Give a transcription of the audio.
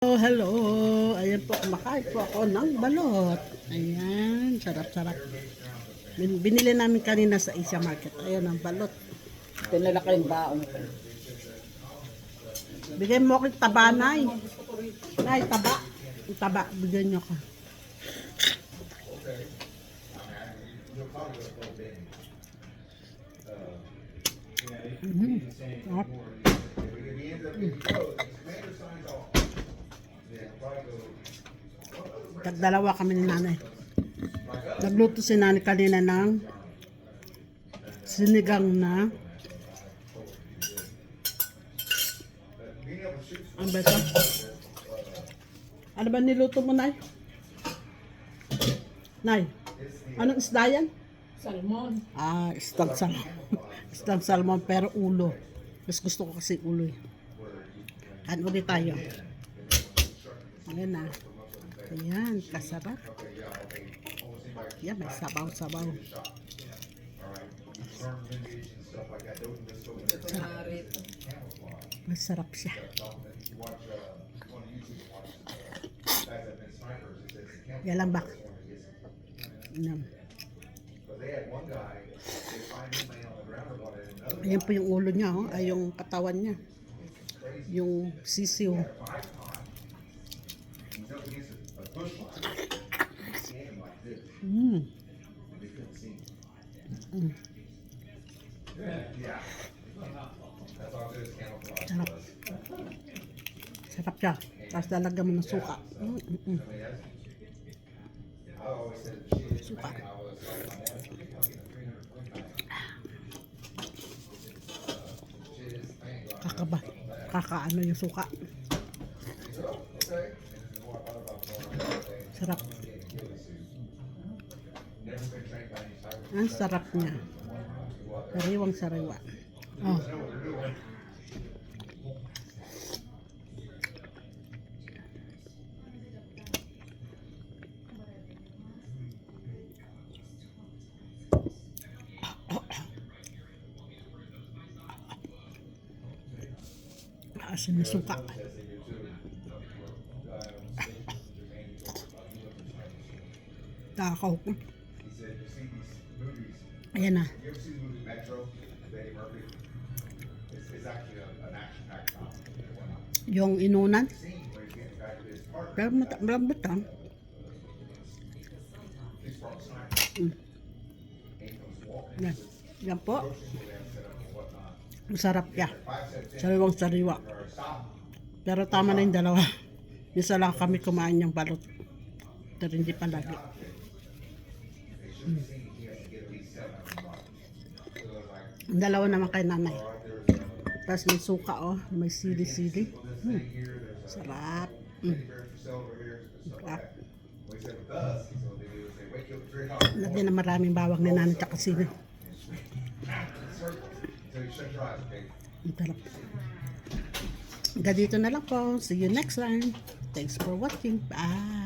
Hello. Ayan po, kumakain po ako ng balot. Ayan, sarap-sarap. Binili namin kanina sa Asia Market. Ayan ang balot. Ito nila kayong baong. Bigyan mo ako yung taba, Nay. Nay, taba. Yung taba, bigyan nyo ka. Sarap. Tagdalawa kami ni nanay. Nagluto si nanay kanina ng sinigang na ang beto. Ano ba niluto mo, Nay? Nay, anong isda yan? Salmon. Ah, isdang salmon. Isdang salmon pero ulo. Mas gusto ko kasi ulo eh. Kain ulit tayo. Ayan na. Ayan, kasarap. Ayan, may sabaw-sabaw. Masarap siya. Yan lang ba? Ayan. Ayan po yung ulo niya, oh. Ay yung katawan niya. Yung sisiw. Mm. Mm. Sarap. Sarap siya. Tapos lalagyan mo ng suka. Suka. Kakaano yung suka. Sarap. Ang sarap niya. Sariwang sariwa. Oh. Asin na suka. Takaw ko. Ayan na. Yung inunan. Pero malambot lang. Yan. Yan po. Masarap yan. Sariwang sariwa. Pero tama na yung dalawa. Isa lang kami kumain yung balot. Pero hindi pa lagi. Ang dalawa naman kay nanay. Tapos may suka, oh. May sili-sili. Sarap. Sarap. Lagyan na maraming bawang ni nanay tsaka sili. Ang sarap. Hanggang dito na lang po. See you next time. Thanks for watching. Bye.